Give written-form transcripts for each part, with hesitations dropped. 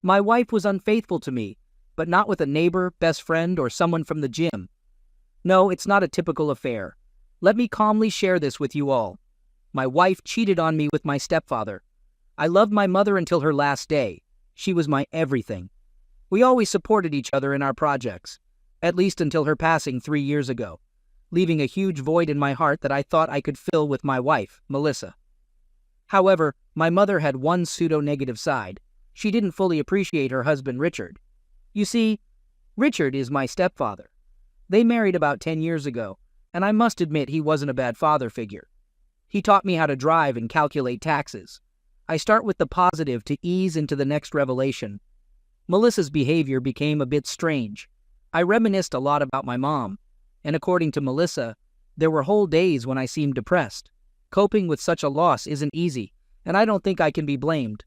My wife was unfaithful to me, but not with a neighbor, best friend, or someone from the gym. No, it's not a typical affair. Let me calmly share this with you all. My wife cheated on me with my stepfather. I loved my mother until her last day. She was my everything. We always supported each other in our projects, at least until her passing 3 years ago, leaving a huge void in my heart that I thought I could fill with my wife, Melissa. However, my mother had one pseudo-negative side. She didn't fully appreciate her husband, Richard. You see, Richard is my stepfather. They married about 10 years ago, and I must admit he wasn't a bad father figure. He taught me how to drive and calculate taxes. I start with the positive to ease into the next revelation. Melissa's behavior became a bit strange. I reminisced a lot about my mom, and according to Melissa, there were whole days when I seemed depressed. Coping with such a loss isn't easy, and I don't think I can be blamed.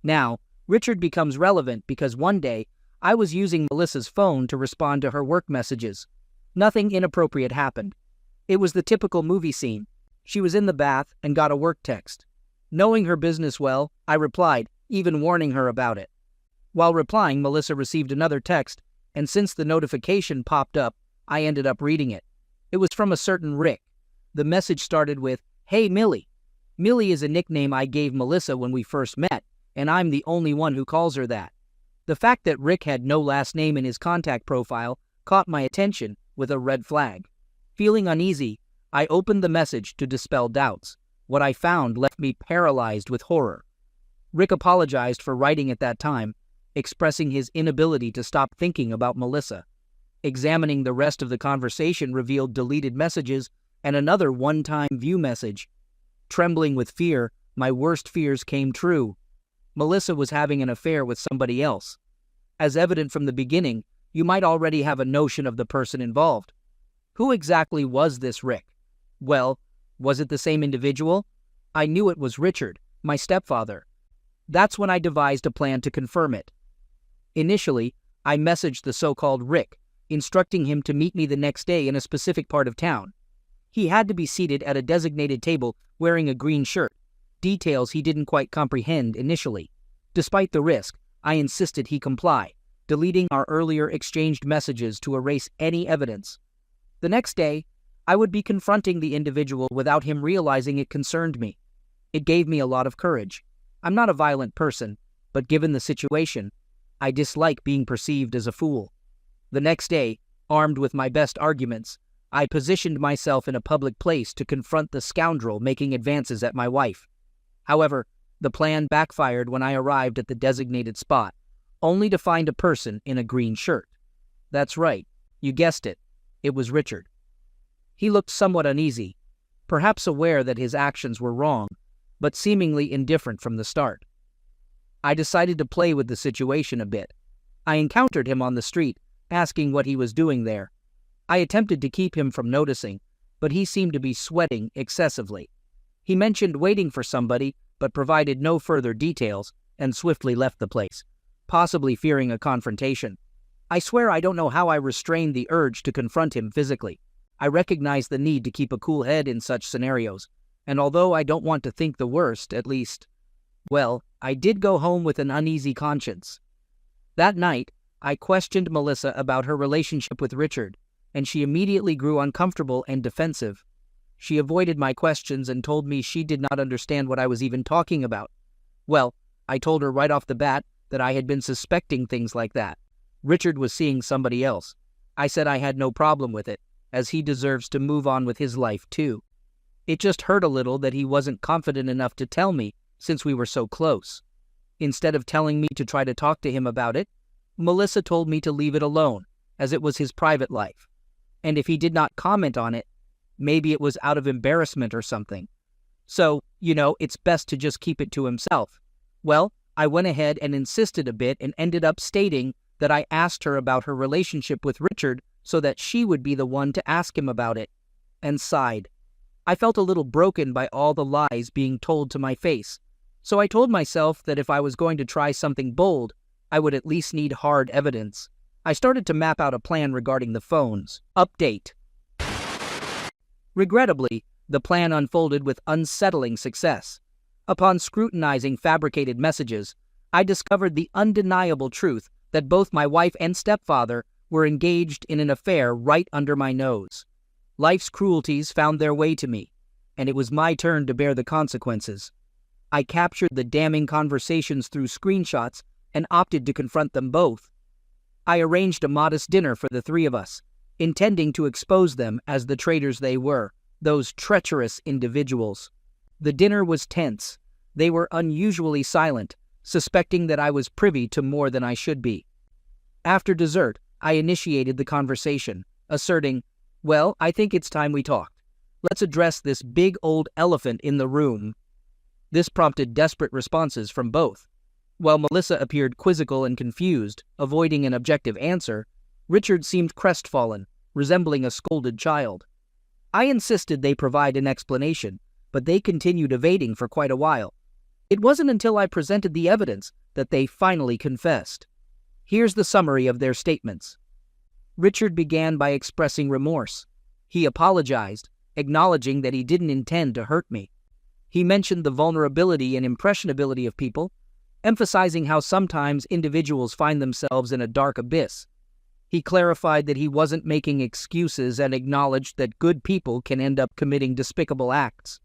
Now, Richard becomes relevant because one day, I was using Melissa's phone to respond to her work messages. Nothing inappropriate happened. It was the typical movie scene. She was in the bath and got a work text. Knowing her business well, I replied, even warning her about it. While replying, Melissa received another text, and since the notification popped up, I ended up reading it. It was from a certain Rick. The message started with, "Hey Millie." Millie is a nickname I gave Melissa when we first met, and I'm the only one who calls her that. The fact that Rick had no last name in his contact profile caught my attention with a red flag. Feeling uneasy, I opened the message to dispel doubts. What I found left me paralyzed with horror. Rick apologized for writing at that time, expressing his inability to stop thinking about Melissa. Examining the rest of the conversation revealed deleted messages and another one-time view message. Trembling with fear, my worst fears came true. Melissa was having an affair with somebody else. As evident from the beginning, you might already have a notion of the person involved. Who exactly was this Rick? Well, was it the same individual? I knew it was Richard, my stepfather. That's when I devised a plan to confirm it. Initially, I messaged the so-called Rick, instructing him to meet me the next day in a specific part of town. He had to be seated at a designated table wearing a green shirt, details he didn't quite comprehend initially. Despite the risk, I insisted he comply, deleting our earlier exchanged messages to erase any evidence. The next day, I would be confronting the individual without him realizing it concerned me. It gave me a lot of courage. I'm not a violent person, but given the situation, I dislike being perceived as a fool. The next day, armed with my best arguments, I positioned myself in a public place to confront the scoundrel making advances at my wife. However, the plan backfired when I arrived at the designated spot, only to find a person in a green shirt. That's right, you guessed it. It was Richard. He looked somewhat uneasy, perhaps aware that his actions were wrong, but seemingly indifferent from the start. I decided to play with the situation a bit. I encountered him on the street, asking what he was doing there. I attempted to keep him from noticing, but he seemed to be sweating excessively. He mentioned waiting for somebody, but provided no further details, and swiftly left the place, possibly fearing a confrontation. I swear I don't know how I restrained the urge to confront him physically. I recognize the need to keep a cool head in such scenarios, and although I don't want to think the worst, at least, well, I did go home with an uneasy conscience. That night, I questioned Melissa about her relationship with Richard, and she immediately grew uncomfortable and defensive. She avoided my questions and told me she did not understand what I was even talking about. Well, I told her right off the bat that I had been suspecting things like that. Richard was seeing somebody else. I said I had no problem with it, as he deserves to move on with his life too. It just hurt a little that he wasn't confident enough to tell me since we were so close. Instead of telling me to try to talk to him about it, Melissa told me to leave it alone, as it was his private life. And if he did not comment on it, maybe it was out of embarrassment or something. So, it's best to just keep it to himself. Well, I went ahead and insisted a bit and ended up stating that I asked her about her relationship with Richard so that she would be the one to ask him about it, and sighed. I felt a little broken by all the lies being told to my face, so I told myself that if I was going to try something bold, I would at least need hard evidence. I started to map out a plan regarding the phones. Update. Regrettably, the plan unfolded with unsettling success. Upon scrutinizing fabricated messages, I discovered the undeniable truth that both my wife and stepfather were engaged in an affair right under my nose. Life's cruelties found their way to me, and it was my turn to bear the consequences. I captured the damning conversations through screenshots and opted to confront them both. I arranged a modest dinner for the three of us, intending to expose them as the traitors they were, those treacherous individuals. The dinner was tense. They were unusually silent, suspecting that I was privy to more than I should be. After dessert, I initiated the conversation, asserting, "Well, I think it's time we talked. Let's address this big old elephant in the room." This prompted desperate responses from both. While Melissa appeared quizzical and confused, avoiding an objective answer, Richard seemed crestfallen, resembling a scolded child. I insisted they provide an explanation, but they continued evading for quite a while. It wasn't until I presented the evidence that they finally confessed. Here's the summary of their statements. Richard began by expressing remorse. He apologized, acknowledging that he didn't intend to hurt me. He mentioned the vulnerability and impressionability of people, emphasizing how sometimes individuals find themselves in a dark abyss. He clarified that he wasn't making excuses and acknowledged that good people can end up committing despicable acts.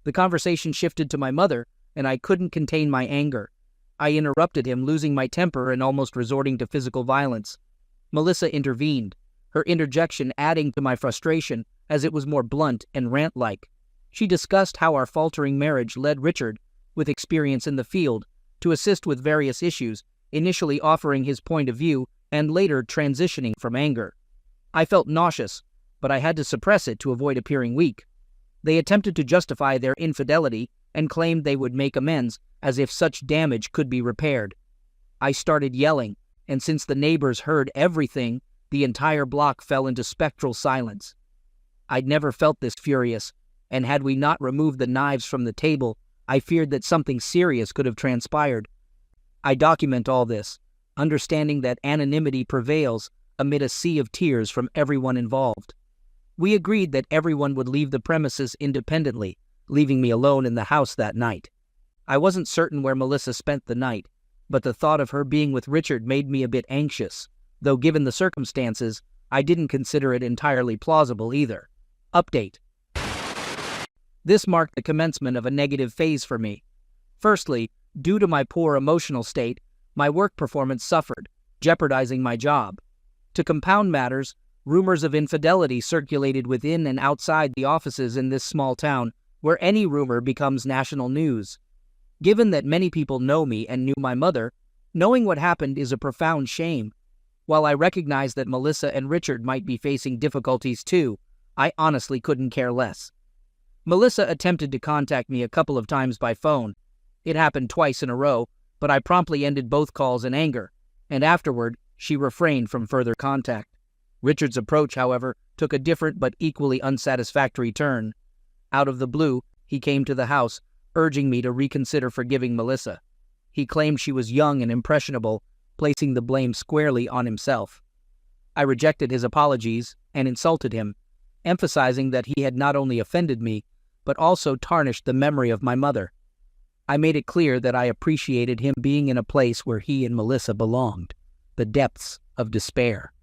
The conversation shifted to my mother, and I couldn't contain my anger. I interrupted him, losing my temper and almost resorting to physical violence. Melissa intervened, her interjection adding to my frustration as it was more blunt and rant-like. She discussed how our faltering marriage led Richard, with experience in the field, to assist with various issues, initially offering his point of view and later transitioning from anger. I felt nauseous, but I had to suppress it to avoid appearing weak. They attempted to justify their infidelity and claimed they would make amends, as if such damage could be repaired. I started yelling, and since the neighbors heard everything, the entire block fell into spectral silence. I'd never felt this furious, and had we not removed the knives from the table, I feared that something serious could have transpired. I document all this, understanding that anonymity prevails amid a sea of tears from everyone involved. We agreed that everyone would leave the premises independently, leaving me alone in the house that night. I wasn't certain where Melissa spent the night, but the thought of her being with Richard made me a bit anxious, though given the circumstances, I didn't consider it entirely plausible either. Update. This marked the commencement of a negative phase for me. Firstly, due to my poor emotional state, my work performance suffered, jeopardizing my job. To compound matters, rumors of infidelity circulated within and outside the offices in this small town, where any rumor becomes national news. Given that many people know me and knew my mother, knowing what happened is a profound shame. While I recognize that Melissa and Richard might be facing difficulties too, I honestly couldn't care less. Melissa attempted to contact me a couple of times by phone. It happened twice in a row, but I promptly ended both calls in anger, and afterward, she refrained from further contact. Richard's approach, however, took a different but equally unsatisfactory turn. Out of the blue, he came to the house, urging me to reconsider forgiving Melissa. He claimed she was young and impressionable, placing the blame squarely on himself. I rejected his apologies and insulted him, emphasizing that he had not only offended me, but also tarnished the memory of my mother. I made it clear that I appreciated him being in a place where he and Melissa belonged, the depths of despair.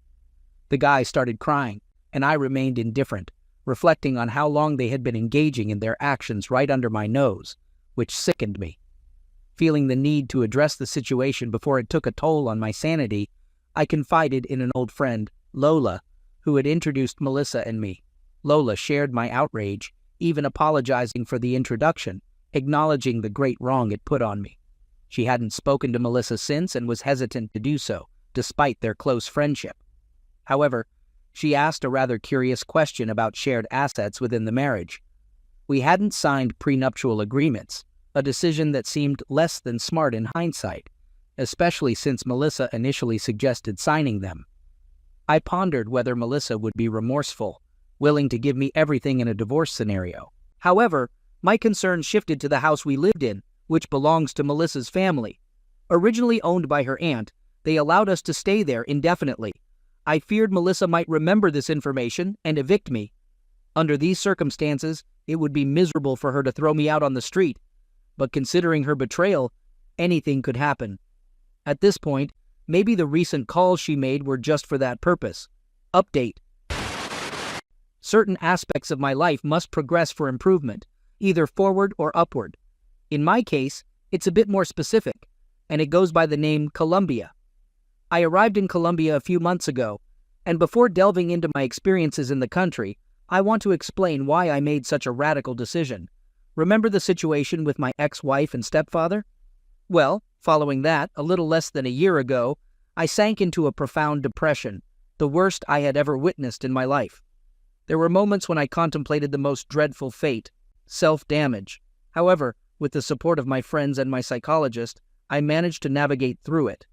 The guy started crying, and I remained indifferent, reflecting on how long they had been engaging in their actions right under my nose, which sickened me. Feeling the need to address the situation before it took a toll on my sanity, I confided in an old friend, Lola, who had introduced Melissa and me. Lola shared my outrage, even apologizing for the introduction, acknowledging the great wrong it put on me. She hadn't spoken to Melissa since and was hesitant to do so, despite their close friendship. However, she asked a rather curious question about shared assets within the marriage. We hadn't signed prenuptial agreements, a decision that seemed less than smart in hindsight, especially since Melissa initially suggested signing them. I pondered whether Melissa would be remorseful, willing to give me everything in a divorce scenario. However, my concern shifted to the house we lived in, which belongs to Melissa's family. Originally owned by her aunt, they allowed us to stay there indefinitely. I feared Melissa might remember this information and evict me. Under these circumstances, it would be miserable for her to throw me out on the street. But considering her betrayal, anything could happen, At this point, maybe the recent calls she made were just for that purpose. Update. Certain aspects of my life must progress for improvement, either forward or upward. In my case, it's a bit more specific, and it goes by the name Colombia. I arrived in Colombia a few months ago, and before delving into my experiences in the country, I want to explain why I made such a radical decision. Remember the situation with my ex-wife and stepfather? Well, following that, a little less than a year ago, I sank into a profound depression, the worst I had ever witnessed in my life. There were moments when I contemplated the most dreadful fate, self-damage. However, with the support of my friends and my psychologist, I managed to navigate through it.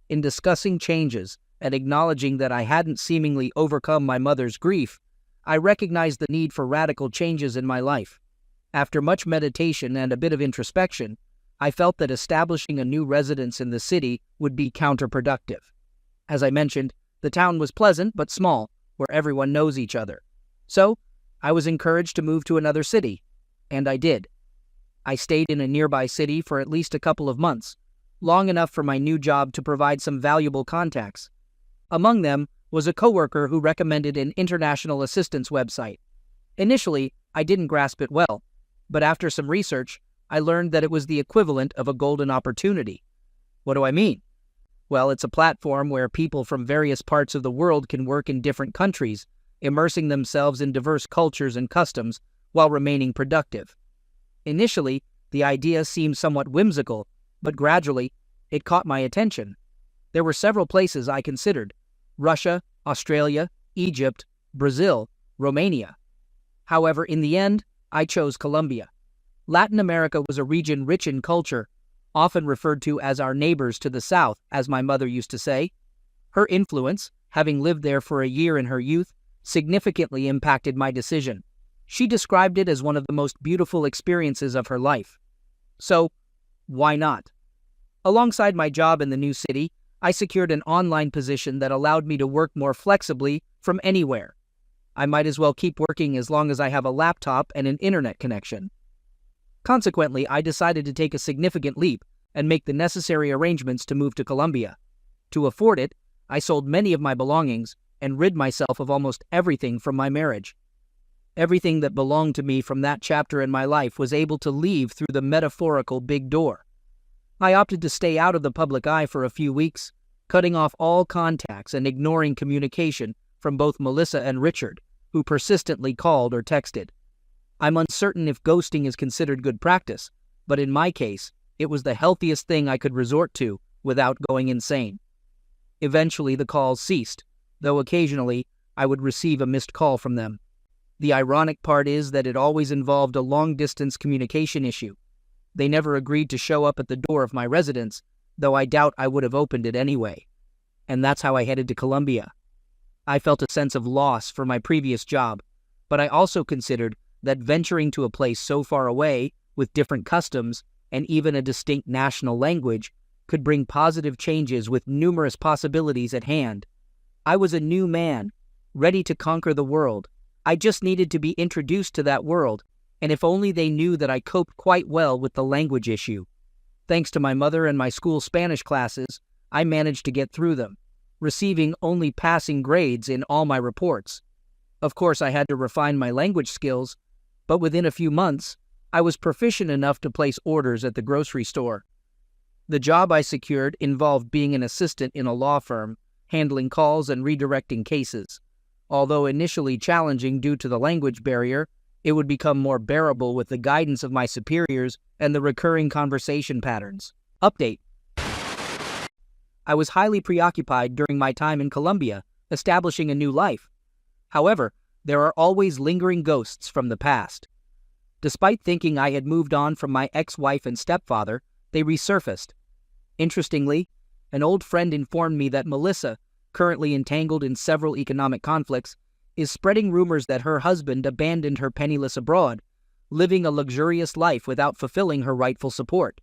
In discussing changes and acknowledging that I hadn't seemingly overcome my mother's grief, I recognized the need for radical changes in my life. After much meditation and a bit of introspection, I felt that establishing a new residence in the city would be counterproductive. As I mentioned, the town was pleasant but small, where everyone knows each other. So, I was encouraged to move to another city, and I did. I stayed in a nearby city for at least a couple of months, long enough for my new job to provide some valuable contacts. Among them was a coworker who recommended an international assistance website. Initially, I didn't grasp it well, but after some research, I learned that it was the equivalent of a golden opportunity. What do I mean? Well, it's a platform where people from various parts of the world can work in different countries, immersing themselves in diverse cultures and customs while remaining productive. Initially, the idea seemed somewhat whimsical, but gradually, it caught my attention. There were several places I considered: Russia, Australia, Egypt, Brazil, Romania. However, in the end, I chose Colombia. Latin America was a region rich in culture, often referred to as our neighbors to the south, as my mother used to say. Her influence, having lived there for a year in her youth, significantly impacted my decision. She described it as one of the most beautiful experiences of her life. So, why not? Alongside my job in the new city, I secured an online position that allowed me to work more flexibly from anywhere. I might as well keep working as long as I have a laptop and an internet connection. Consequently, I decided to take a significant leap and make the necessary arrangements to move to Colombia. To afford it, I sold many of my belongings and rid myself of almost everything from my marriage. Everything that belonged to me from that chapter in my life was able to leave through the metaphorical big door. I opted to stay out of the public eye for a few weeks, cutting off all contacts and ignoring communication from both Melissa and Richard, who persistently called or texted. I'm uncertain if ghosting is considered good practice, but in my case, it was the healthiest thing I could resort to without going insane. Eventually, the calls ceased, though occasionally I would receive a missed call from them. The ironic part is that it always involved a long-distance communication issue. They never agreed to show up at the door of my residence, though I doubt I would have opened it anyway. And that's how I headed to Colombia. I felt a sense of loss for my previous job, but I also considered that venturing to a place so far away, with different customs, and even a distinct national language, could bring positive changes with numerous possibilities at hand. I was a new man, ready to conquer the world. I just needed to be introduced to that world, and if only they knew that I coped quite well with the language issue. Thanks to my mother and my school Spanish classes, I managed to get through them, receiving only passing grades in all my reports. Of course, I had to refine my language skills, but within a few months, I was proficient enough to place orders at the grocery store. The job I secured involved being an assistant in a law firm, handling calls and redirecting cases. Although initially challenging due to the language barrier, it would become more bearable with the guidance of my superiors and the recurring conversation patterns. Update. I was highly preoccupied during my time in Colombia, establishing a new life. However, there are always lingering ghosts from the past. Despite thinking I had moved on from my ex-wife and stepfather, they resurfaced. Interestingly, an old friend informed me that Melissa, currently entangled in several economic conflicts, is spreading rumors that her husband abandoned her penniless abroad, living a luxurious life without fulfilling her rightful support.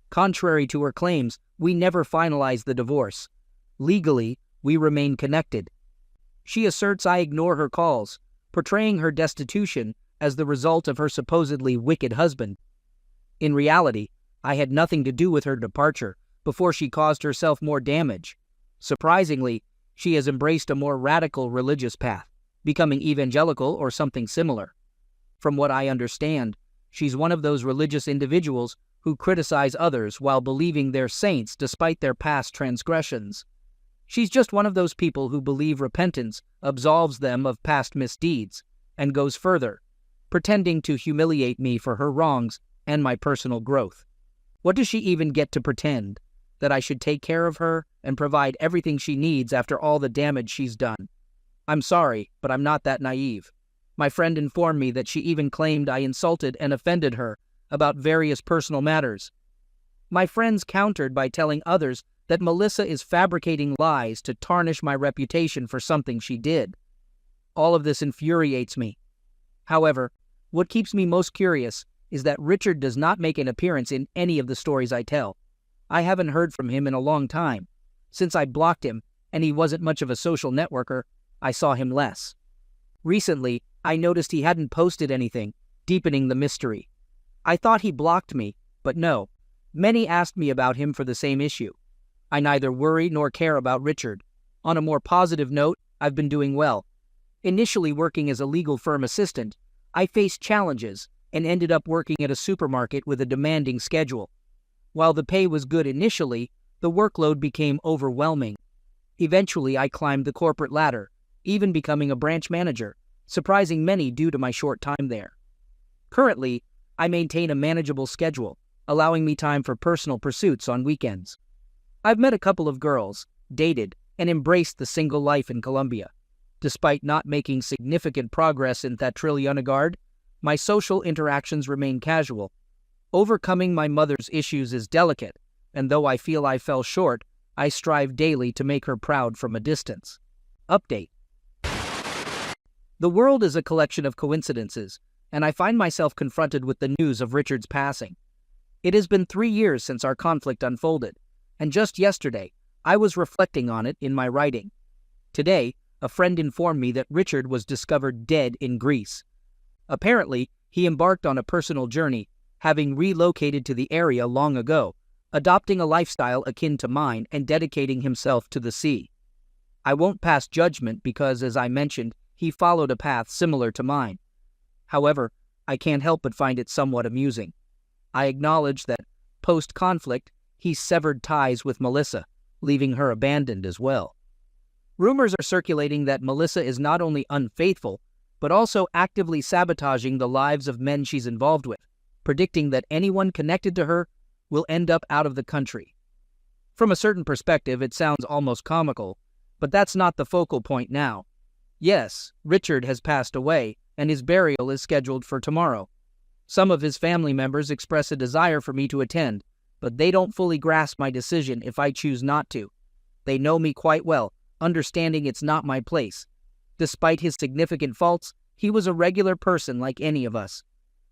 Contrary to her claims, we never finalized the divorce. Legally, we remain connected. She asserts I ignore her calls, portraying her destitution as the result of her supposedly wicked husband. In reality, I had nothing to do with her departure, before she caused herself more damage. Surprisingly, she has embraced a more radical religious path, becoming evangelical or something similar. From what I understand, she's one of those religious individuals who criticize others while believing they're saints despite their past transgressions. She's just one of those people who believe repentance absolves them of past misdeeds, and goes further, pretending to humiliate me for her wrongs and my personal growth. What does she even get to pretend? That I should take care of her and provide everything she needs after all the damage she's done? I'm sorry, but I'm not that naive. My friend informed me that she even claimed I insulted and offended her about various personal matters. My friends countered by telling others that Melissa is fabricating lies to tarnish my reputation for something she did. All of this infuriates me. However, what keeps me most curious is that Richard does not make an appearance in any of the stories I tell. I haven't heard from him in a long time. Since I blocked him, and he wasn't much of a social networker, I saw him less. Recently, I noticed he hadn't posted anything, deepening the mystery. I thought he blocked me, but no. Many asked me about him for the same issue. I neither worry nor care about Richard. On a more positive note, I've been doing well. Initially working as a legal firm assistant, I faced challenges and ended up working at a supermarket with a demanding schedule. While the pay was good initially, the workload became overwhelming. Eventually, I climbed the corporate ladder, even becoming a branch manager, surprising many due to my short time there. Currently, I maintain a manageable schedule, allowing me time for personal pursuits on weekends. I've met a couple of girls, dated, and embraced the single life in Colombia. Despite not making significant progress in Thatrilionagard, my social interactions remain casual. Overcoming my mother's issues is delicate, and though I feel I fell short, I strive daily to make her proud from a distance. Update. The world is a collection of coincidences, and I find myself confronted with the news of Richard's passing. It has been 3 years since our conflict unfolded, and just yesterday, I was reflecting on it in my writing. Today, a friend informed me that Richard was discovered dead in Greece. Apparently, he embarked on a personal journey, having relocated to the area long ago, adopting a lifestyle akin to mine and dedicating himself to the sea. I won't pass judgment because, as I mentioned, he followed a path similar to mine. However, I can't help but find it somewhat amusing. I acknowledge that, post-conflict, he severed ties with Melissa, leaving her abandoned as well. Rumors are circulating that Melissa is not only unfaithful, but also actively sabotaging the lives of men she's involved with, predicting that anyone connected to her will end up out of the country. From a certain perspective, it sounds almost comical, but that's not the focal point now. Yes, Richard has passed away, and his burial is scheduled for tomorrow. Some of his family members express a desire for me to attend, but they don't fully grasp my decision if I choose not to. They know me quite well, understanding it's not my place. Despite his significant faults, he was a regular person like any of us.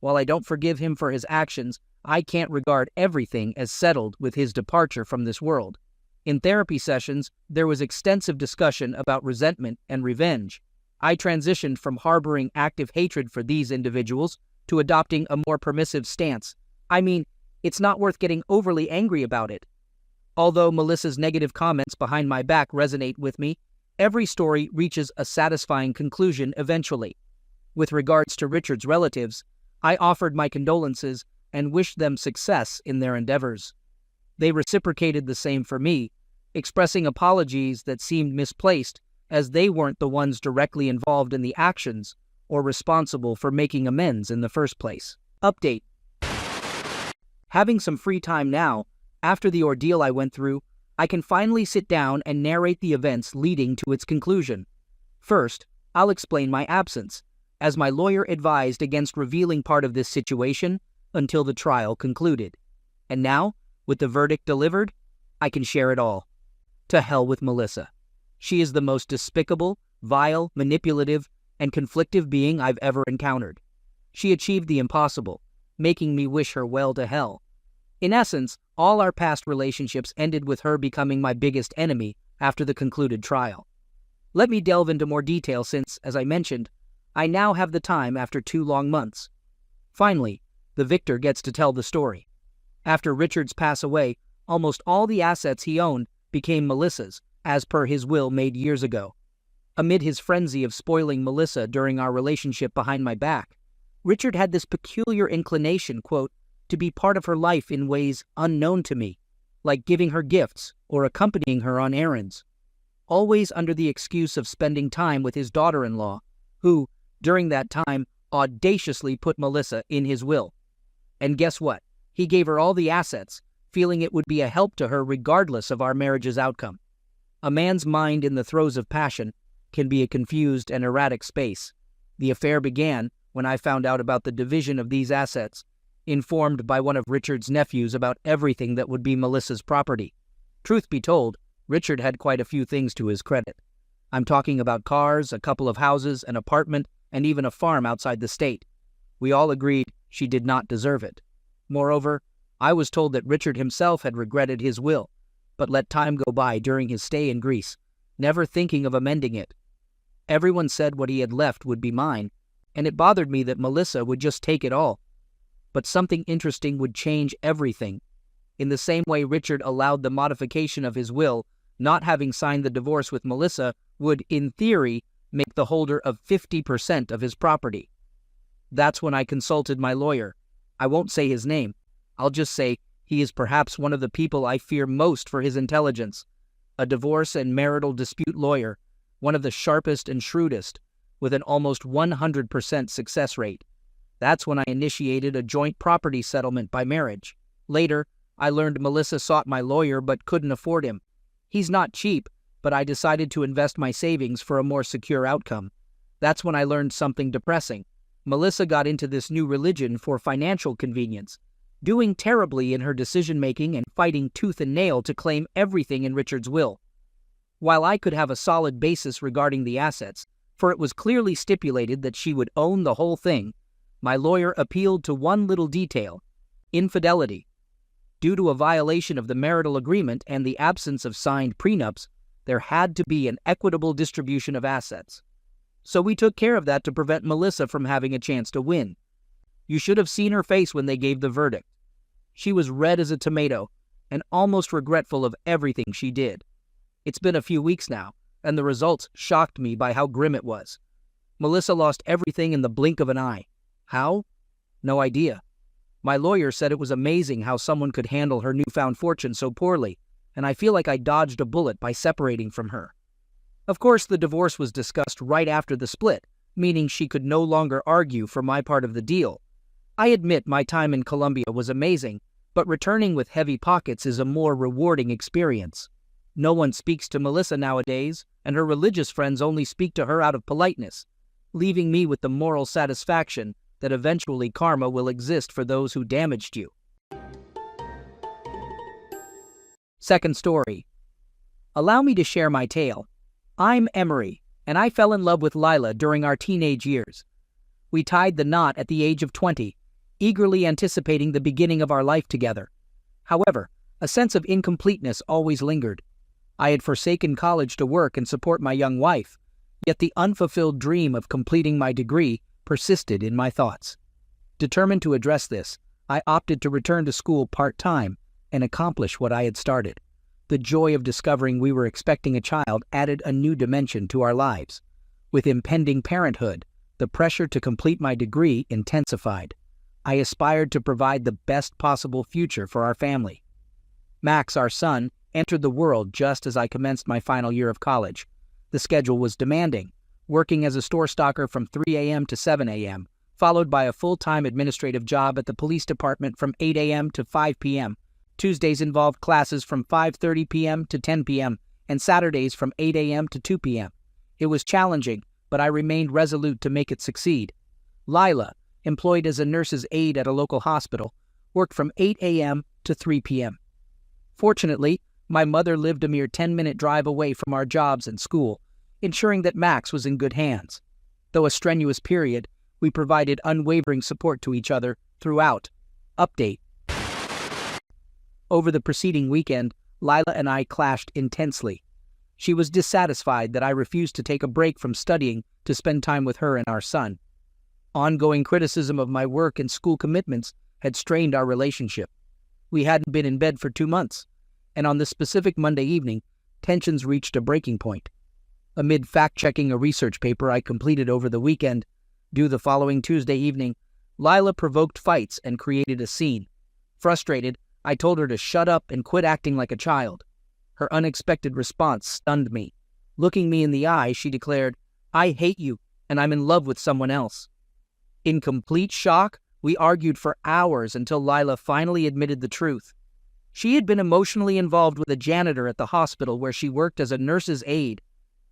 While I don't forgive him for his actions, I can't regard everything as settled with his departure from this world. In therapy sessions, there was extensive discussion about resentment and revenge. I transitioned from harboring active hatred for these individuals to adopting a more permissive stance. I mean, it's not worth getting overly angry about it. Although Melissa's negative comments behind my back resonate with me, every story reaches a satisfying conclusion eventually. With regards to Richard's relatives, I offered my condolences and wished them success in their endeavors. They reciprocated the same for me, expressing apologies that seemed misplaced as they weren't the ones directly involved in the actions or responsible for making amends in the first place. Update. Having some free time now, after the ordeal I went through, I can finally sit down and narrate the events leading to its conclusion. First, I'll explain my absence, as my lawyer advised against revealing part of this situation until the trial concluded. And now, with the verdict delivered, I can share it all. To hell with Melissa. She is the most despicable, vile, manipulative, and conflictive being I've ever encountered. She achieved the impossible, making me wish her well to hell. In essence, all our past relationships ended with her becoming my biggest enemy after the concluded trial. Let me delve into more detail since, as I mentioned, I now have the time after 2 long months. Finally, the victor gets to tell the story. After Richard's pass away, Almost all the assets he owned became Melissa's, as per his will made years ago. Amid his frenzy of spoiling Melissa during our relationship behind my back, Richard had this peculiar inclination, quote, to be part of her life in ways unknown to me, like giving her gifts or accompanying her on errands, always under the excuse of spending time with his daughter-in-law, who, during that time, audaciously put Melissa in his will. And guess what? He gave her all the assets, feeling it would be a help to her regardless of our marriage's outcome. A man's mind in the throes of passion can be a confused and erratic space. The affair began when I found out about the division of these assets, informed by one of Richard's nephews about everything that would be Melissa's property. Truth be told, Richard had quite a few things to his credit. I'm talking about cars, a couple of houses, an apartment, and even a farm outside the state. We all agreed she did not deserve it. Moreover, I was told that Richard himself had regretted his will, but let time go by during his stay in Greece, never thinking of amending it. Everyone said what he had left would be mine, and it bothered me that Melissa would just take it all. But something interesting would change everything. In the same way Richard allowed the modification of his will, not having signed the divorce with Melissa would, in theory, make the holder of 50% of his property. That's when I consulted my lawyer. I won't say his name. I'll just say he is perhaps one of the people I fear most for his intelligence. A divorce and marital dispute lawyer, one of the sharpest and shrewdest, with an almost 100% success rate. That's when I initiated a joint property settlement by marriage. Later, I learned Melissa sought my lawyer but couldn't afford him. He's not cheap, but I decided to invest my savings for a more secure outcome. That's when I learned something depressing. Melissa got into this new religion for financial convenience, doing terribly in her decision-making and fighting tooth and nail to claim everything in Richard's will. While I could have a solid basis regarding the assets, for it was clearly stipulated that she would own the whole thing, my lawyer appealed to one little detail: infidelity. Due to a violation of the marital agreement and the absence of signed prenups, there had to be an equitable distribution of assets. So we took care of that to prevent Melissa from having a chance to win. You should have seen her face when they gave the verdict. She was red as a tomato and almost regretful of everything she did. It's been a few weeks now, and the results shocked me by how grim it was. Melissa lost everything in the blink of an eye. How? No idea. My lawyer said it was amazing how someone could handle her newfound fortune so poorly, and I feel like I dodged a bullet by separating from her. Of course, the divorce was discussed right after the split, meaning she could no longer argue for my part of the deal. I admit my time in Colombia was amazing, but returning with heavy pockets is a more rewarding experience. No one speaks to Melissa nowadays, and her religious friends only speak to her out of politeness, leaving me with the moral satisfaction that eventually karma will exist for those who damaged you. Second story. Allow me to share my tale. I'm Emery, and I fell in love with Lila during our teenage years. We tied the knot at the age of 20, eagerly anticipating the beginning of our life together. However, a sense of incompleteness always lingered. I had forsaken college to work and support my young wife, yet the unfulfilled dream of completing my degree persisted in my thoughts. Determined to address this, I opted to return to school part-time and accomplish what I had started. The joy of discovering we were expecting a child added a new dimension to our lives. With impending parenthood, the pressure to complete my degree intensified. I aspired to provide the best possible future for our family. Max, our son, entered the world just as I commenced my final year of college. The schedule was demanding, working as a store stocker from 3 a.m. to 7 a.m., followed by a full-time administrative job at the police department from 8 a.m. to 5 p.m. Tuesdays involved classes from 5:30 p.m. to 10 p.m., and Saturdays from 8 a.m. to 2 p.m. It was challenging, but I remained resolute to make it succeed. Lila, employed as a nurse's aide at a local hospital, worked from 8 a.m. to 3 p.m. Fortunately, my mother lived a mere 10-minute drive away from our jobs and school, ensuring that Max was in good hands. Though a strenuous period, we provided unwavering support to each other throughout. Update. Over the preceding weekend, Lila and I clashed intensely. She was dissatisfied that I refused to take a break from studying to spend time with her and our son. Ongoing criticism of my work and school commitments had strained our relationship. We hadn't been in bed for 2 months, and on this specific Monday evening, tensions reached a breaking point. Amid fact-checking a research paper I completed over the weekend, due the following Tuesday evening, Lila provoked fights and created a scene. Frustrated, I told her to shut up and quit acting like a child. Her unexpected response stunned me. Looking me in the eye, she declared, "I hate you, and I'm in love with someone else." In complete shock, we argued for hours until Lila finally admitted the truth. She had been emotionally involved with a janitor at the hospital where she worked as a nurse's aide.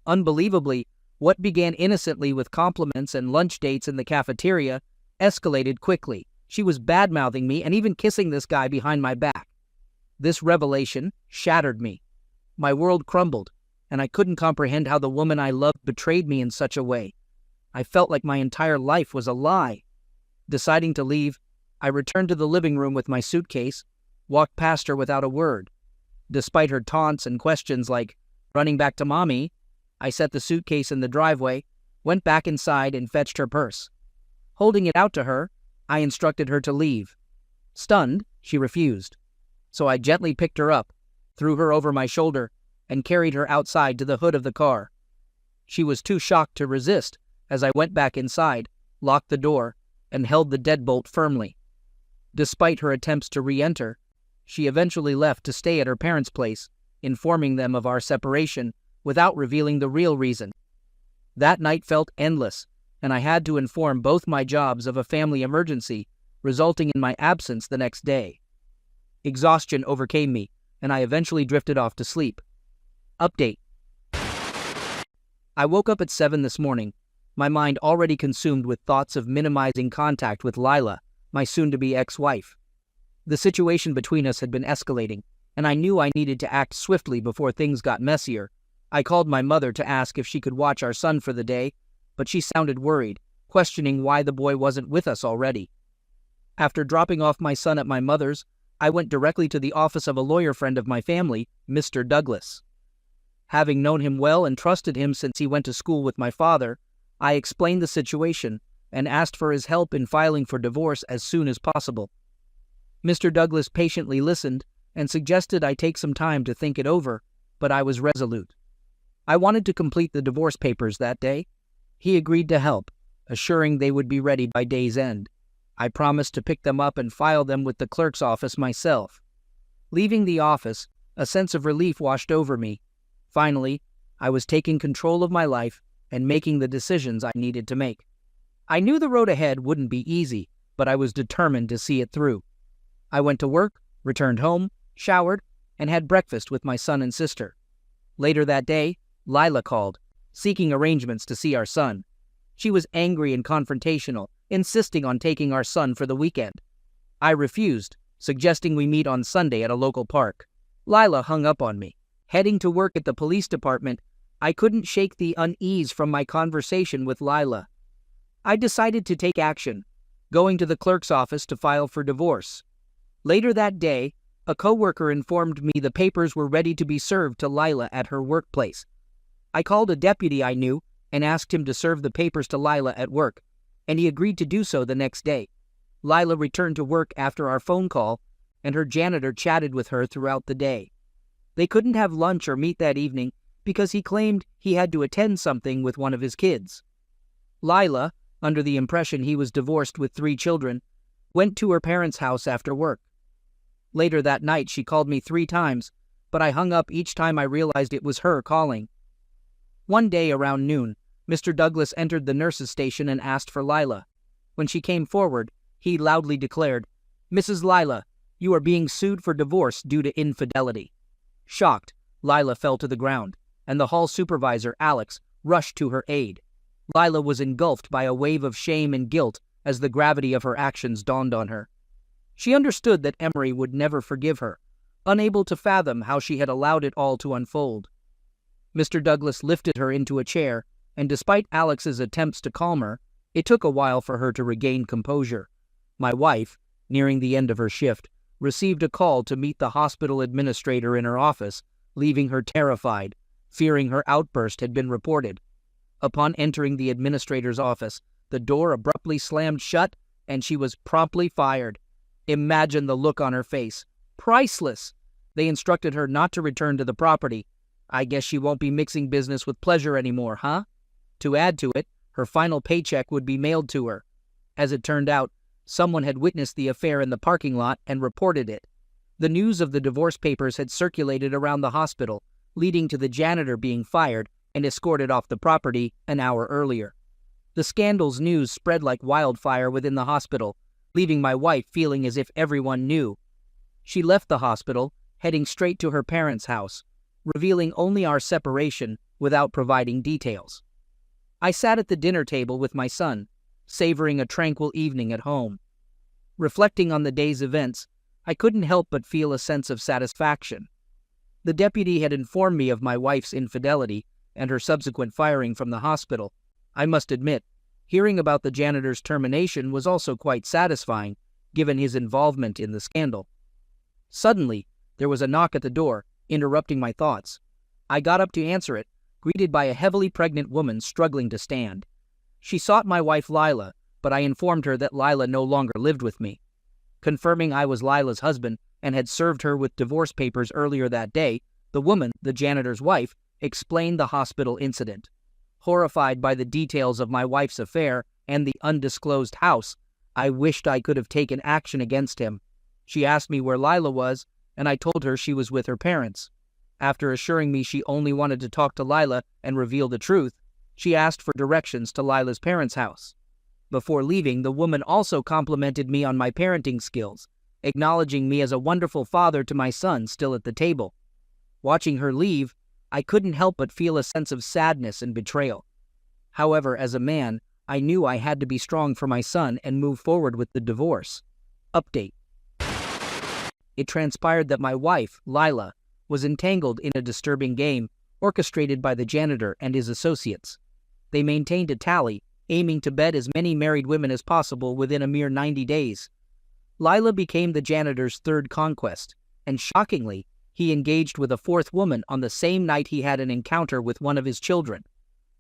Unbelievably, what began innocently with compliments and lunch dates in the cafeteria escalated quickly. She was bad-mouthing me and even kissing this guy behind my back. This revelation shattered me. My world crumbled, and I couldn't comprehend how the woman I loved betrayed me in such a way. I felt like my entire life was a lie. Deciding to leave, I returned to the living room with my suitcase, walked past her without a word. Despite her taunts and questions like, "Running back to mommy?" I set the suitcase in the driveway, went back inside and fetched her purse. Holding it out to her, I instructed her to leave. Stunned, she refused. So I gently picked her up, threw her over my shoulder, and carried her outside to the hood of the car. She was too shocked to resist as I went back inside, locked the door, and held the deadbolt firmly. Despite her attempts to re-enter, she eventually left to stay at her parents' place, informing them of our separation without revealing the real reason. That night felt endless, and I had to inform both my jobs of a family emergency, resulting in my absence the next day. Exhaustion overcame me, and I eventually drifted off to sleep. Update. I woke up at 7 this morning, my mind already consumed with thoughts of minimizing contact with Lila, my soon-to-be ex-wife. The situation between us had been escalating, and I knew I needed to act swiftly before things got messier. I called my mother to ask if she could watch our son for the day, but she sounded worried, questioning why the boy wasn't with us already. After dropping off my son at my mother's, I went directly to the office of a lawyer friend of my family, Mr. Douglas. Having known him well and trusted him since he went to school with my father, I explained the situation and asked for his help in filing for divorce as soon as possible. Mr. Douglas patiently listened and suggested I take some time to think it over, but I was resolute. I wanted to complete the divorce papers that day. He agreed to help, assuring they would be ready by day's end. I promised to pick them up and file them with the clerk's office myself. Leaving the office, a sense of relief washed over me. Finally, I was taking control of my life and making the decisions I needed to make. I knew the road ahead wouldn't be easy, but I was determined to see it through. I went to work, returned home, showered, and had breakfast with my son and sister. Later that day, Lila called, seeking arrangements to see our son. She was angry and confrontational, insisting on taking our son for the weekend. I refused, suggesting we meet on Sunday at a local park. Lila hung up on me. Heading to work at the police department, I couldn't shake the unease from my conversation with Lila. I decided to take action, going to the clerk's office to file for divorce. Later that day, a coworker informed me the papers were ready to be served to Lila at her workplace. I called a deputy I knew and asked him to serve the papers to Lila at work, and he agreed to do so the next day. Lila returned to work after our phone call, and her janitor chatted with her throughout the day. They couldn't have lunch or meet that evening because he claimed he had to attend something with one of his kids. Lila, under the impression he was divorced with 3 children, went to her parents' house after work. Later that night, she called me 3 times, but I hung up each time I realized it was her calling. One day around noon, Mr. Douglas entered the nurse's station and asked for Lila. When she came forward, he loudly declared, "Mrs. Lila, you are being sued for divorce due to infidelity." Shocked, Lila fell to the ground, and the hall supervisor, Alex, rushed to her aid. Lila was engulfed by a wave of shame and guilt as the gravity of her actions dawned on her. She understood that Emery would never forgive her, unable to fathom how she had allowed it all to unfold. Mr. Douglas lifted her into a chair, and despite Alex's attempts to calm her, it took a while for her to regain composure. My wife, nearing the end of her shift, received a call to meet the hospital administrator in her office, leaving her terrified, fearing her outburst had been reported. Upon entering the administrator's office, the door abruptly slammed shut, and she was promptly fired. Imagine the look on her face. Priceless! They instructed her not to return to the property. I guess she won't be mixing business with pleasure anymore, huh? To add to it, her final paycheck would be mailed to her. As it turned out, someone had witnessed the affair in the parking lot and reported it. The news of the divorce papers had circulated around the hospital, leading to the janitor being fired and escorted off the property an hour earlier. The scandal's news spread like wildfire within the hospital, leaving my wife feeling as if everyone knew. She left the hospital, heading straight to her parents' house, revealing only our separation without providing details. I sat at the dinner table with my son, savoring a tranquil evening at home. Reflecting on the day's events, I couldn't help but feel a sense of satisfaction. The deputy had informed me of my wife's infidelity and her subsequent firing from the hospital. I must admit, hearing about the janitor's termination was also quite satisfying, given his involvement in the scandal. Suddenly, there was a knock at the door, interrupting my thoughts. I got up to answer it, greeted by a heavily pregnant woman struggling to stand. She sought my wife Lila, but I informed her that Lila no longer lived with me. Confirming I was Lila's husband and had served her with divorce papers earlier that day, the woman, the janitor's wife, explained the hospital incident. Horrified by the details of my wife's affair and the undisclosed house, I wished I could have taken action against him. She asked me where Lila was, and I told her she was with her parents. After assuring me she only wanted to talk to Lila and reveal the truth, she asked for directions to Lila's parents' house. Before leaving, the woman also complimented me on my parenting skills, acknowledging me as a wonderful father to my son still at the table. Watching her leave, I couldn't help but feel a sense of sadness and betrayal. However, as a man, I knew I had to be strong for my son and move forward with the divorce. Update. It transpired that my wife, Lila, was entangled in a disturbing game orchestrated by the janitor and his associates. They maintained a tally, aiming to bed as many married women as possible within a mere 90 days. Lila became the janitor's third conquest, and shockingly, he engaged with a fourth woman on the same night he had an encounter with one of his children.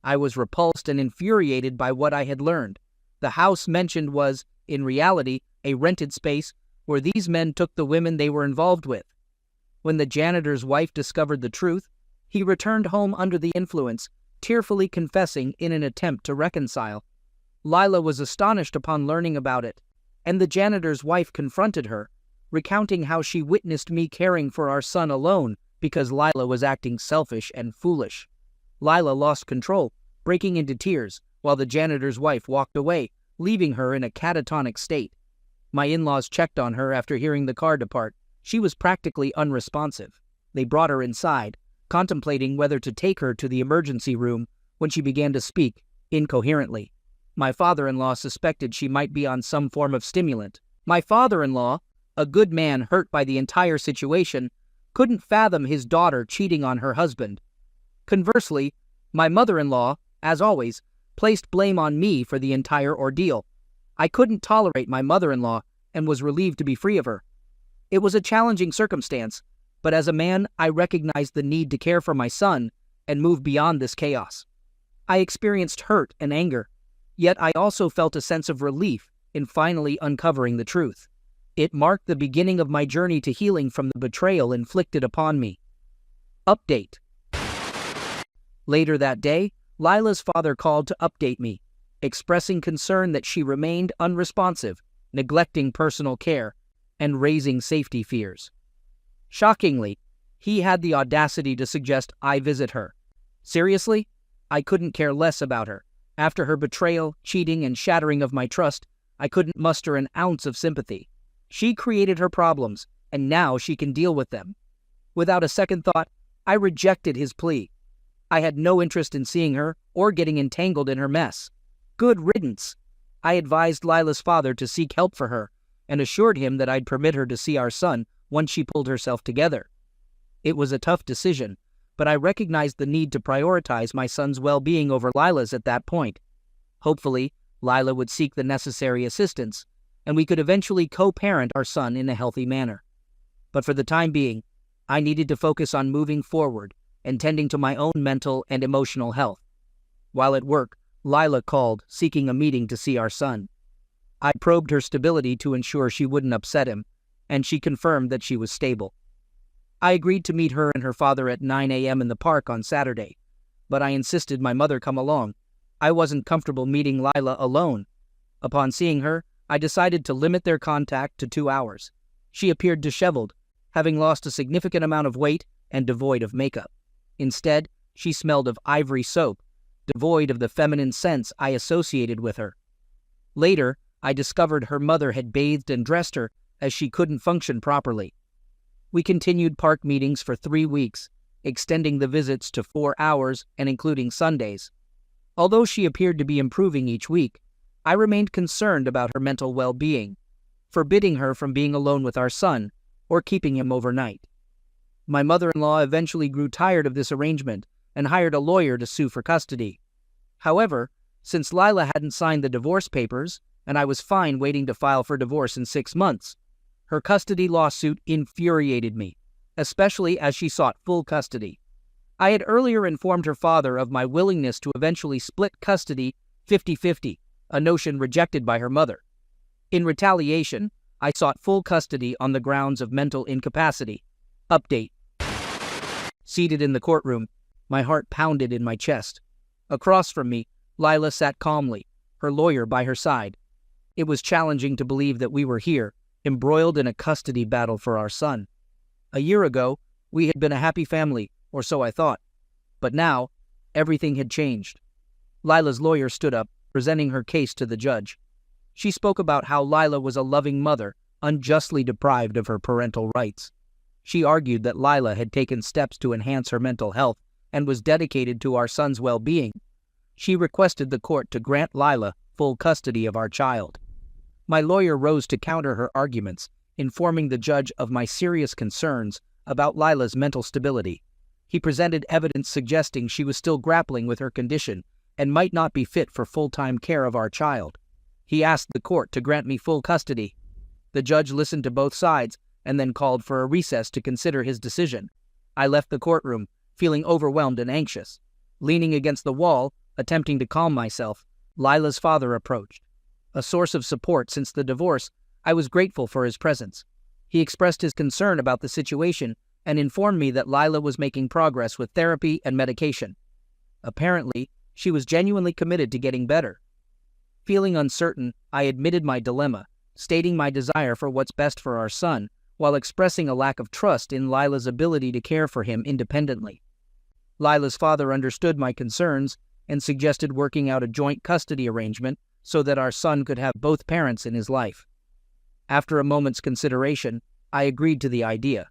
I was repulsed and infuriated by what I had learned. The house mentioned was, in reality, a rented space where these men took the women they were involved with. When the janitor's wife discovered the truth, he returned home under the influence, tearfully confessing in an attempt to reconcile. Lila was astonished upon learning about it, and the janitor's wife confronted her, recounting how she witnessed me caring for our son alone because Lila was acting selfish and foolish. Lila lost control, breaking into tears, while the janitor's wife walked away, leaving her in a catatonic state. My in-laws checked on her after hearing the car depart. She was practically unresponsive. They brought her inside, contemplating whether to take her to the emergency room when she began to speak incoherently. My father-in-law suspected she might be on some form of stimulant. My father-in-law, a good man hurt by the entire situation, couldn't fathom his daughter cheating on her husband. Conversely, my mother-in-law, as always, placed blame on me for the entire ordeal. I couldn't tolerate my mother-in-law and was relieved to be free of her. It was a challenging circumstance, but as a man, I recognized the need to care for my son and move beyond this chaos. I experienced hurt and anger, yet I also felt a sense of relief in finally uncovering the truth. It marked the beginning of my journey to healing from the betrayal inflicted upon me. Update. Later that day, Lila's father called to update me, expressing concern that she remained unresponsive, neglecting personal care, and raising safety fears. Shockingly, he had the audacity to suggest I visit her. Seriously? I couldn't care less about her. After her betrayal, cheating, and shattering of my trust, I couldn't muster an ounce of sympathy. She created her problems, and now she can deal with them. Without a second thought, I rejected his plea. I had no interest in seeing her or getting entangled in her mess. Good riddance. I advised Lila's father to seek help for her and assured him that I'd permit her to see our son once she pulled herself together. It was a tough decision, but I recognized the need to prioritize my son's well-being over Lila's at that point. Hopefully, Lila would seek the necessary assistance, and we could eventually co-parent our son in a healthy manner. But for the time being, I needed to focus on moving forward and tending to my own mental and emotional health. While at work, Lila called, seeking a meeting to see our son. I probed her stability to ensure she wouldn't upset him, and she confirmed that she was stable. I agreed to meet her and her father at 9 a.m. in the park on Saturday, but I insisted my mother come along. I wasn't comfortable meeting Lila alone. Upon seeing her, I decided to limit their contact to 2 hours. She appeared disheveled, having lost a significant amount of weight and devoid of makeup. Instead, she smelled of ivory soap, devoid of the feminine scents I associated with her. Later, I discovered her mother had bathed and dressed her as she couldn't function properly. We continued park meetings for 3 weeks, extending the visits to 4 hours and including Sundays. Although she appeared to be improving each week, I remained concerned about her mental well-being, forbidding her from being alone with our son or keeping him overnight. My mother-in-law eventually grew tired of this arrangement and hired a lawyer to sue for custody. However, since Lila hadn't signed the divorce papers and I was fine waiting to file for divorce in 6 months, her custody lawsuit infuriated me, especially as she sought full custody. I had earlier informed her father of my willingness to eventually split custody 50-50, a notion rejected by her mother. In retaliation, I sought full custody on the grounds of mental incapacity. Update. Seated in the courtroom, my heart pounded in my chest. Across from me, Lila sat calmly, her lawyer by her side. It was challenging to believe that we were here, embroiled in a custody battle for our son. A year ago, we had been a happy family, or so I thought. But now, everything had changed. Lila's lawyer stood up, presenting her case to the judge. She spoke about how Lila was a loving mother, unjustly deprived of her parental rights. She argued that Lila had taken steps to enhance her mental health and was dedicated to our son's well-being. She requested the court to grant Lila full custody of our child. My lawyer rose to counter her arguments, informing the judge of my serious concerns about Lila's mental stability. He presented evidence suggesting she was still grappling with her condition and might not be fit for full-time care of our child. He asked the court to grant me full custody. The judge listened to both sides and then called for a recess to consider his decision. I left the courtroom, feeling overwhelmed and anxious. Leaning against the wall, attempting to calm myself, Lila's father approached. A source of support since the divorce, I was grateful for his presence. He expressed his concern about the situation and informed me that Lila was making progress with therapy and medication. Apparently, she was genuinely committed to getting better. Feeling uncertain, I admitted my dilemma, stating my desire for what's best for our son, while expressing a lack of trust in Lila's ability to care for him independently. Lila's father understood my concerns and suggested working out a joint custody arrangement so that our son could have both parents in his life. After a moment's consideration, I agreed to the idea.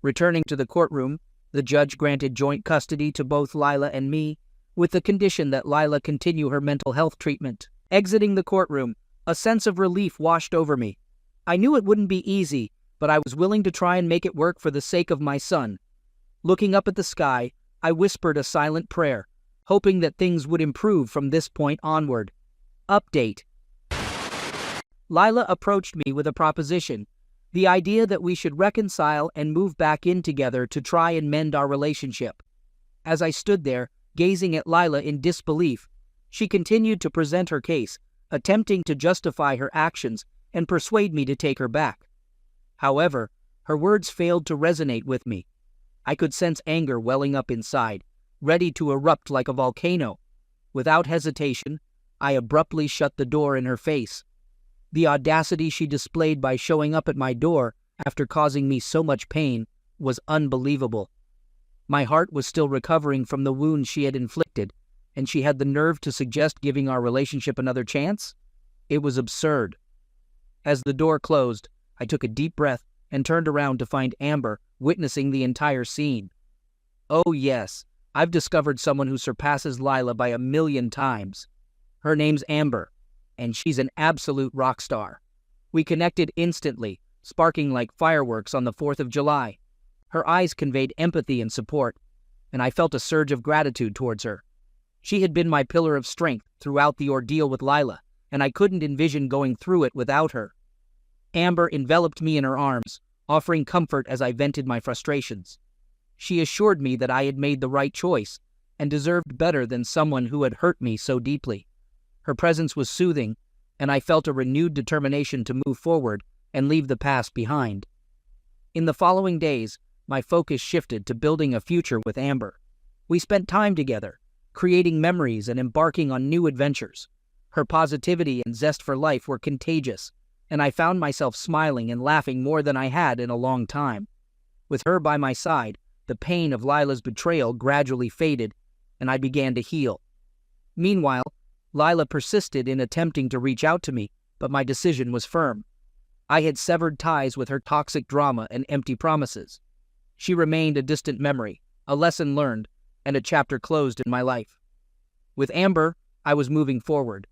Returning to the courtroom, the judge granted joint custody to both Lila and me, with the condition that Lila continue her mental health treatment. Exiting the courtroom, a sense of relief washed over me. I knew it wouldn't be easy, but I was willing to try and make it work for the sake of my son. Looking up at the sky, I whispered a silent prayer, hoping that things would improve from this point onward. Update. Lila approached me with a proposition, the idea that we should reconcile and move back in together to try and mend our relationship. As I stood there, gazing at Lila in disbelief, she continued to present her case, attempting to justify her actions and persuade me to take her back. However, her words failed to resonate with me. I could sense anger welling up inside, ready to erupt like a volcano. Without hesitation, I abruptly shut the door in her face. The audacity she displayed by showing up at my door after causing me so much pain was unbelievable. My heart was still recovering from the wounds she had inflicted, and she had the nerve to suggest giving our relationship another chance? It was absurd. As the door closed, I took a deep breath and turned around to find Amber witnessing the entire scene. Oh yes, I've discovered someone who surpasses Lila by 1,000,000 times. Her name's Amber, and she's an absolute rock star. We connected instantly, sparking like fireworks on the 4th of July. Her eyes conveyed empathy and support, and I felt a surge of gratitude towards her. She had been my pillar of strength throughout the ordeal with Lila, and I couldn't envision going through it without her. Amber enveloped me in her arms, offering comfort as I vented my frustrations. She assured me that I had made the right choice and deserved better than someone who had hurt me so deeply. Her presence was soothing, and I felt a renewed determination to move forward and leave the past behind. In the following days, my focus shifted to building a future with Amber. We spent time together, creating memories and embarking on new adventures. Her positivity and zest for life were contagious, and I found myself smiling and laughing more than I had in a long time. With her by my side, the pain of Lila's betrayal gradually faded, and I began to heal. Meanwhile, Lila persisted in attempting to reach out to me, but my decision was firm. I had severed ties with her toxic drama and empty promises. She remained a distant memory, a lesson learned, and a chapter closed in my life. With Amber, I was moving forward.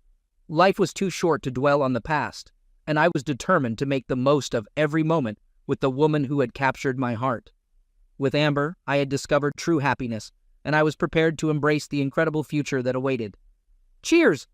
Life was too short to dwell on the past, and I was determined to make the most of every moment with the woman who had captured my heart. With Amber, I had discovered true happiness, and I was prepared to embrace the incredible future that awaited. Cheers!